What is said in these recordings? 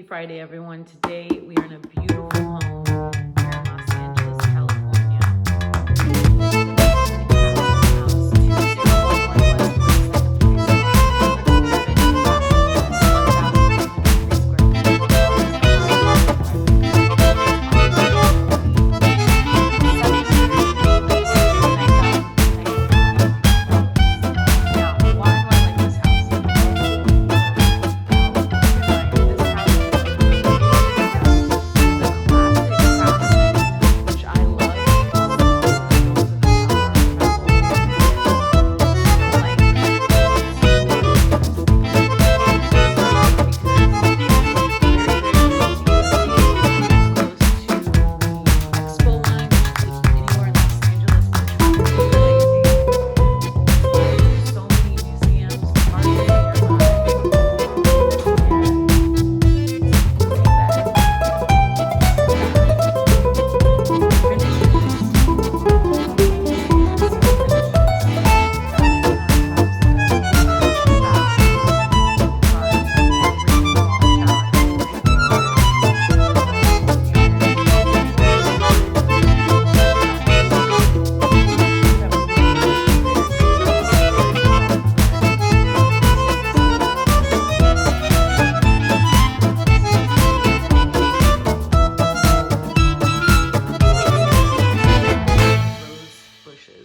Friday, everyone. Today we are in a beautiful home here in Los Angeles, California.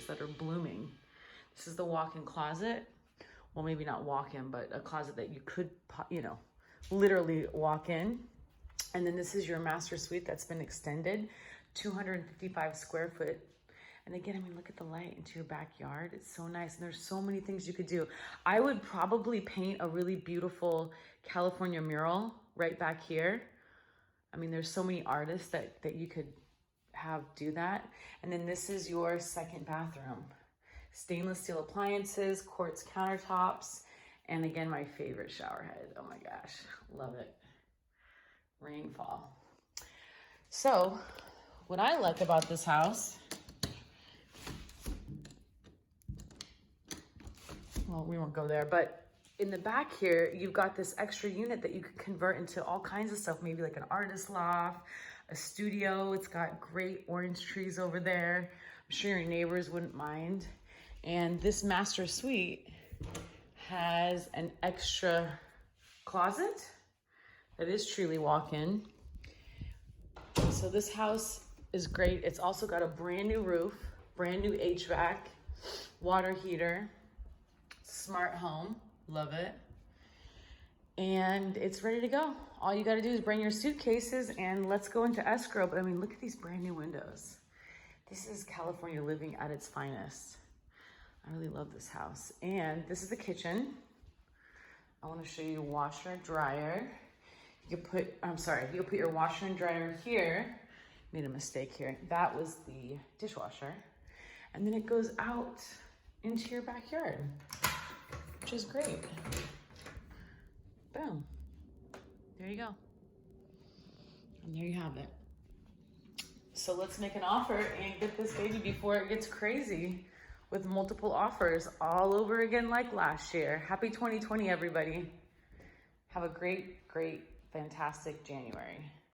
That are blooming. This is the walk-in closet. Well, maybe not walk-in, but a closet that you could, literally walk in. And then this is your master suite that's been extended, 255 square foot. And again, I mean, look at the light into your backyard. It's so nice. And there's so many things you could do. I would probably paint a really beautiful California mural right back here. I mean, there's so many artists that you could have do that. And then this is your second bathroom. Stainless steel appliances, quartz countertops, and again, my favorite shower head. Oh my gosh, love it. Rainfall. So what I like about this house, well, we won't go there, but in the back here, you've got this extra unit that you could convert into all kinds of stuff, maybe like an artist loft, a studio. It's got great orange trees over there. I'm sure your neighbors wouldn't mind. And this master suite has an extra closet that is truly walk-in. So this house is great. It's also got a brand new roof, brand new HVAC, water heater, smart home, love it. And it's ready to go. All you gotta do is bring your suitcases and let's go into escrow. But I mean, look at these brand new windows. This is California living at its finest. I really love this house. And this is the kitchen. I wanna show you washer and dryer. You can put your washer and dryer here. Made a mistake here. That was the dishwasher. And then it goes out into your backyard, which is great. Boom. There you go. And there you have it. So let's make an offer and get this baby before it gets crazy with multiple offers all over again like last year. Happy 2020, everybody. Have a great, fantastic January.